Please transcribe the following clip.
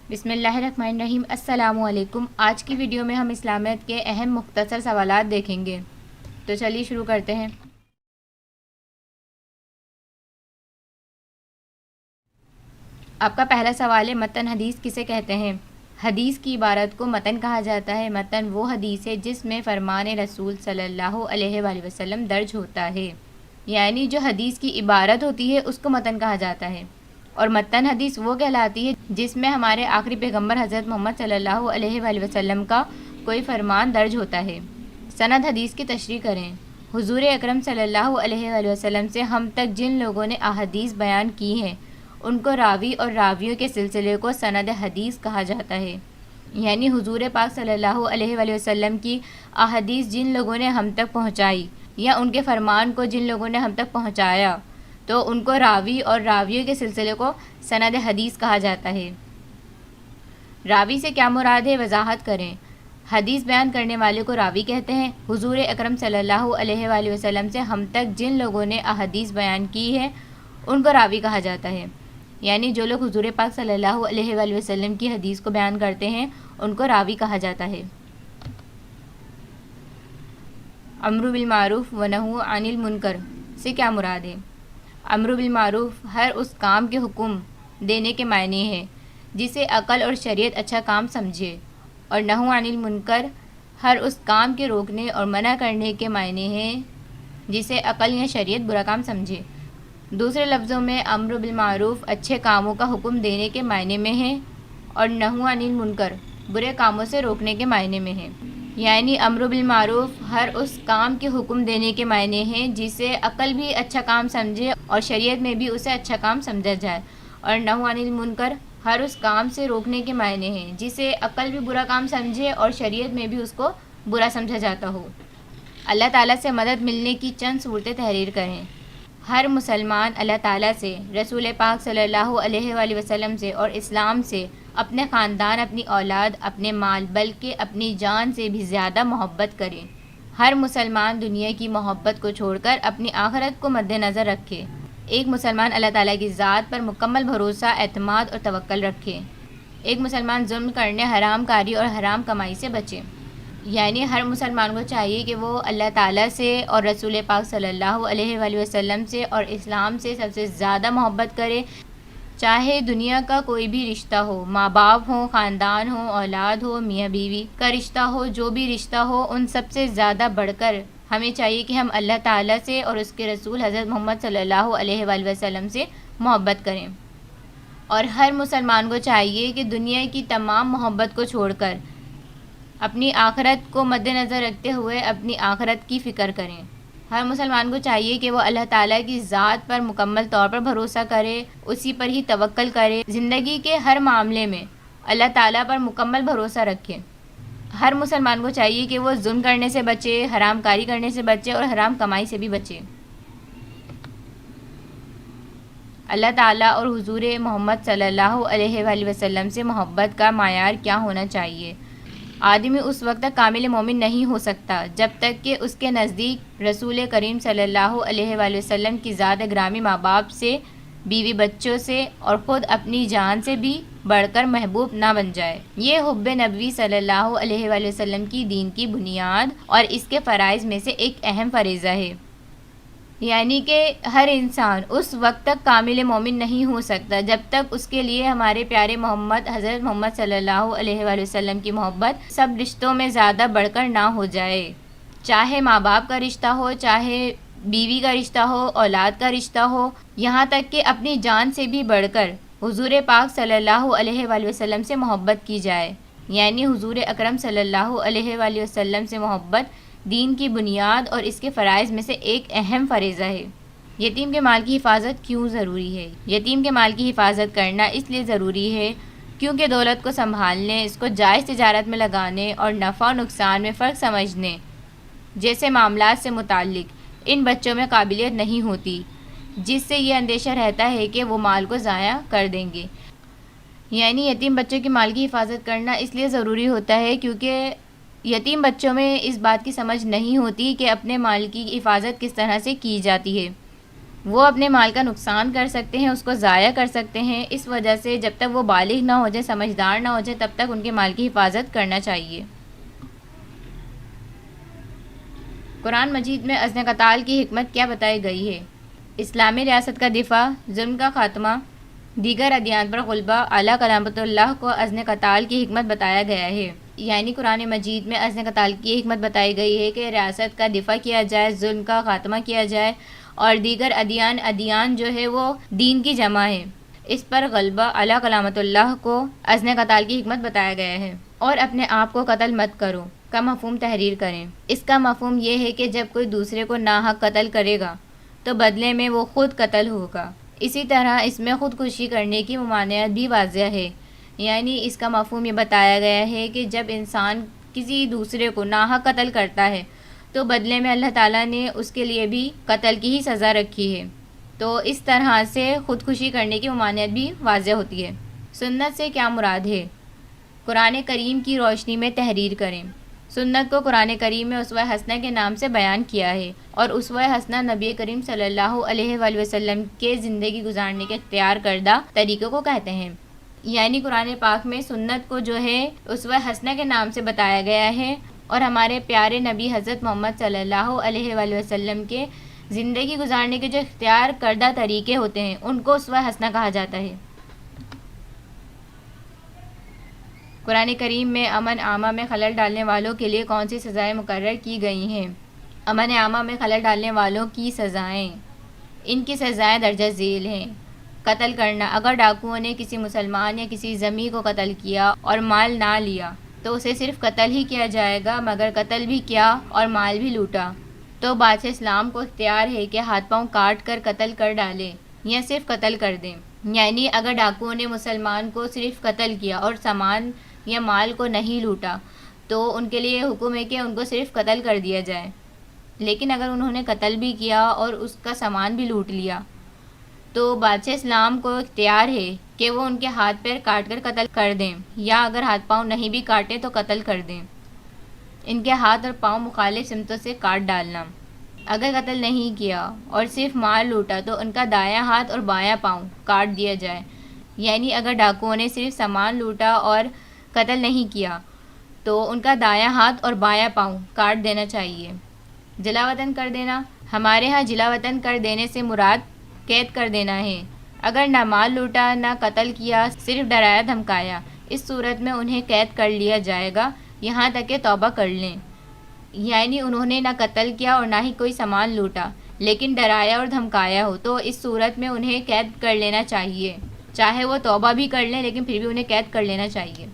بسم اللہ الرحمن الرحیم۔ السلام علیکم۔ آج کی ویڈیو میں ہم اسلامیت کے اہم مختصر سوالات دیکھیں گے، تو چلیے شروع کرتے ہیں۔ آپ کا پہلا سوال ہے، متن حدیث کسے کہتے ہیں؟ حدیث کی عبارت کو متن کہا جاتا ہے۔ متن وہ حدیث ہے جس میں فرمان رسول صلی اللہ علیہ وآلہ وسلم درج ہوتا ہے، یعنی جو حدیث کی عبارت ہوتی ہے اس کو متن کہا جاتا ہے۔ اور متن حدیث وہ کہلاتی ہے جس میں ہمارے آخری پیغمبر حضرت محمد صلی اللہ علیہ وآلہ وسلم کا کوئی فرمان درج ہوتا ہے۔ سند حدیث کی تشریح کریں۔ حضور اکرم صلی اللہ علیہ وآلہ وسلم سے ہم تک جن لوگوں نے احادیث بیان کی ہیں ان کو راوی اور راویوں کے سلسلے کو سند حدیث کہا جاتا ہے، یعنی حضور پاک صلی اللہ علیہ وآلہ وسلم کی احادیث جن لوگوں نے ہم تک پہنچائی یا ان کے فرمان کو جن لوگوں نے ہم تک پہنچایا تو ان کو راوی اور راویوں کے سلسلے کو سند حدیث کہا جاتا ہے۔ راوی سے کیا مراد ہے، وضاحت کریں۔ حدیث بیان کرنے والے کو راوی کہتے ہیں۔ حضور اکرم صلی اللہ علیہ وآلہ وسلم سے ہم تک جن لوگوں نے احادیث بیان کی ہے ان کو راوی کہا جاتا ہے، یعنی جو لوگ حضور پاک صلی اللہ علیہ وآلہ وسلم کی حدیث کو بیان کرتے ہیں ان کو راوی کہا جاتا ہے۔ امر بالمعروف و نہی عن المنکر سے کیا مراد ہے؟ امر بالمعروف ہر اس کام کے حکم دینے کے معنی ہے جسے عقل اور شریعت اچھا کام سمجھے، اور نہی عن المنکر ہر اس کام کے روکنے اور منع کرنے کے معنی ہے جسے عقل یا شریعت برا کام سمجھے۔ دوسرے لفظوں میں امر بالمعروف اچھے کاموں کا حکم دینے کے معنی میں ہے اور نہی عن المنکر برے کاموں سے روکنے کے معنی میں ہے، یعنی امر بالمعروف ہر اس کام کے حکم دینے کے معنی ہے جسے عقل بھی اچھا کام سمجھے اور شریعت میں بھی اسے اچھا کام سمجھا جائے، اور نہی عن المنکر ہر اس کام سے روکنے کے معنی ہے جسے عقل بھی برا کام سمجھے اور شریعت میں بھی اس کو برا سمجھا جاتا ہو۔ اللہ تعالیٰ سے مدد ملنے کی چند صورتیں تحریر کریں۔ ہر مسلمان اللہ تعالیٰ سے، رسول پاک صلی اللہ علیہ وآلہ وسلم سے اور اسلام سے، اپنے خاندان، اپنی اولاد، اپنے مال، بلکہ اپنی جان سے بھی زیادہ محبت کرے۔ ہر مسلمان دنیا کی محبت کو چھوڑ کر اپنی آخرت کو مد نظر رکھے۔ ایک مسلمان اللہ تعالیٰ کی ذات پر مکمل بھروسہ، اعتماد اور توکل رکھے۔ ایک مسلمان ظلم کرنے، حرام کاری اور حرام کمائی سے بچے، یعنی ہر مسلمان کو چاہیے کہ وہ اللہ تعالیٰ سے اور رسول پاک صلی اللہ علیہ وآلہ وسلم سے اور اسلام سے سب سے زیادہ محبت کرے، چاہے دنیا کا کوئی بھی رشتہ ہو، ماں باپ ہو، خاندان ہو، اولاد ہو، میاں بیوی کا رشتہ ہو، جو بھی رشتہ ہو، ان سب سے زیادہ بڑھ کر ہمیں چاہیے کہ ہم اللہ تعالیٰ سے اور اس کے رسول حضرت محمد صلی اللہ علیہ وآلہ وسلم سے محبت کریں۔ اور ہر مسلمان کو چاہیے کہ دنیا کی تمام محبت کو چھوڑ کر اپنی آخرت کو مد نظر رکھتے ہوئے اپنی آخرت کی فکر کریں۔ ہر مسلمان کو چاہیے کہ وہ اللہ تعالیٰ کی ذات پر مکمل طور پر بھروسہ کرے، اسی پر ہی توکل کرے، زندگی کے ہر معاملے میں اللہ تعالیٰ پر مکمل بھروسہ رکھے۔ ہر مسلمان کو چاہیے کہ وہ ظلم کرنے سے بچے، حرام کاری کرنے سے بچے اور حرام کمائی سے بھی بچے۔ اللہ تعالیٰ اور حضور محمد صلی اللہ علیہ وآلہ وسلم سے محبت کا معیار کیا ہونا چاہیے؟ آدمی اس وقت تک کامل مومن نہیں ہو سکتا جب تک کہ اس کے نزدیک رسول کریم صلی اللہ علیہ وآلہ وسلم کی ذات گرامی، ماں باپ سے، بیوی بچوں سے اور خود اپنی جان سے بھی بڑھ کر محبوب نہ بن جائے۔ یہ حب نبوی صلی اللہ علیہ وآلہ وسلم کی دین کی بنیاد اور اس کے فرائض میں سے ایک اہم فریضہ ہے، یعنی کہ ہر انسان اس وقت تک کامل مومن نہیں ہو سکتا جب تک اس کے لیے ہمارے پیارے محمد حضرت محمد صلی اللہ علیہ وآلہ وسلم کی محبت سب رشتوں میں زیادہ بڑھ کر نہ ہو جائے، چاہے ماں باپ کا رشتہ ہو، چاہے بیوی کا رشتہ ہو، اولاد کا رشتہ ہو، یہاں تک کہ اپنی جان سے بھی بڑھ کر حضور پاک صلی اللہ علیہ وآلہ وسلم سے محبت کی جائے، یعنی حضور اکرم صلی اللہ علیہ وآلہ وسلم سے محبت دین کی بنیاد اور اس کے فرائض میں سے ایک اہم فریضہ ہے۔ یتیم کے مال کی حفاظت کیوں ضروری ہے؟ یتیم کے مال کی حفاظت کرنا اس لیے ضروری ہے کیونکہ دولت کو سنبھالنے، اس کو جائز تجارت میں لگانے اور نفع و نقصان میں فرق سمجھنے جیسے معاملات سے متعلق ان بچوں میں قابلیت نہیں ہوتی، جس سے یہ اندیشہ رہتا ہے کہ وہ مال کو ضائع کر دیں گے۔ یعنی یتیم بچوں کے مال کی حفاظت کرنا اس لیے ضروری ہوتا ہے کیونکہ یتیم بچوں میں اس بات کی سمجھ نہیں ہوتی کہ اپنے مال کی حفاظت کس طرح سے کی جاتی ہے۔ وہ اپنے مال کا نقصان کر سکتے ہیں، اس کو ضائع کر سکتے ہیں، اس وجہ سے جب تک وہ بالغ نہ ہو جائے، سمجھدار نہ ہو جائے، تب تک ان کے مال کی حفاظت کرنا چاہیے۔ قرآن مجید میں عزل قتال کی حکمت کیا بتائی گئی ہے؟ اسلامی ریاست کا دفاع، ظلم کا خاتمہ، دیگر ادیان پر غلبہ، اعلیٰ کلامت اللہ کو عزل قتال کی حکمت بتایا گیا ہے۔ یعنی قرآن مجید میں عزل قتال کی حکمت بتائی گئی ہے کہ ریاست کا دفاع کیا جائے، ظلم کا خاتمہ کیا جائے، اور دیگر ادیان جو ہے وہ دین کی جمع ہے، اس پر غلبہ، اعلیٰ کلامت اللہ کو عزل قتال کی حکمت بتایا گیا ہے۔ اور اپنے آپ کو قتل مت کرو کا مفہوم تحریر کریں۔ اس کا مفہوم یہ ہے کہ جب کوئی دوسرے کو ناحق قتل کرے گا تو بدلے میں وہ خود قتل ہوگا۔ اسی طرح اس میں خودکشی کرنے کی ممانعت بھی واضح ہے۔ یعنی اس کا مفہوم یہ بتایا گیا ہے کہ جب انسان کسی دوسرے کو ناحق قتل کرتا ہے تو بدلے میں اللہ تعالیٰ نے اس کے لیے بھی قتل کی ہی سزا رکھی ہے، تو اس طرح سے خودکشی کرنے کی ممانعت بھی واضح ہوتی ہے۔ سنت سے کیا مراد ہے؟ قرآن کریم کی روشنی میں تحریر کریں۔ سنت کو قرآن کریم میں اسوہ حسنہ کے نام سے بیان کیا ہے، اور اسوہ حسنہ نبی کریم صلی اللہ علیہ وآلہ وسلم کے زندگی گزارنے کے اختیار کردہ طریقوں کو کہتے ہیں۔ یعنی قرآن پاک میں سنت کو جو ہے اسوہ حسنہ کے نام سے بتایا گیا ہے، اور ہمارے پیارے نبی حضرت محمد صلی اللہ علیہ وآلہ وسلم کے زندگی گزارنے کے جو اختیار کردہ طریقے ہوتے ہیں ان کو اسوہ حسنہ کہا جاتا ہے۔ قرآن کریم میں امن عامہ میں خلل ڈالنے والوں کے لیے کون سی سزائیں مقرر کی گئی ہیں؟ امن عامہ میں خلل ڈالنے والوں کی سزائیں، ان کی سزائیں درجہ ذیل ہیں۔ قتل کرنا، اگر ڈاکوؤں نے کسی مسلمان یا کسی ذمی کو قتل کیا اور مال نہ لیا تو اسے صرف قتل ہی کیا جائے گا، مگر قتل بھی کیا اور مال بھی لوٹا تو بادشاہ اسلام کو اختیار ہے کہ ہاتھ پاؤں کاٹ کر قتل کر ڈالے یا صرف قتل کر دیں۔ یعنی اگر ڈاکوؤں نے مسلمان کو صرف قتل کیا اور سامان یا مال کو نہیں لوٹا تو ان کے لیے حکم ہے کہ ان کو صرف قتل کر دیا جائے، لیکن اگر انہوں نے قتل بھی کیا اور اس کا سامان بھی لوٹ لیا تو بادشاہ اسلام کو اختیار ہے کہ وہ ان کے ہاتھ پیر کاٹ کر قتل کر دیں، یا اگر ہاتھ پاؤں نہیں بھی کاٹے تو قتل کر دیں۔ ان کے ہاتھ اور پاؤں مخالف سمتوں سے کاٹ ڈالنا۔ اگر قتل نہیں کیا اور صرف مال لوٹا تو ان کا دایاں ہاتھ اور بایاں پاؤں کاٹ دیا جائے۔ یعنی اگر ڈاکوؤں نے صرف سامان لوٹا اور قتل نہیں کیا تو ان کا دایاں ہاتھ اور بایاں پاؤں کاٹ دینا چاہیے۔ جلا وطن کر دینا، ہمارے ہاں جلا وطن کر دینے سے مراد قید کر دینا ہے۔ اگر نہ مال لوٹا نہ قتل کیا، صرف ڈرایا دھمکایا، اس صورت میں انہیں قید کر لیا جائے گا یہاں تک کہ توبہ کر لیں۔ یعنی انہوں نے نہ قتل کیا اور نہ ہی کوئی سامان لوٹا، لیکن ڈرایا اور دھمکایا ہو تو اس صورت میں انہیں قید کر لینا چاہیے، چاہے وہ توبہ بھی کر لیں لیکن پھر بھی انہیں قید کر لینا چاہیے۔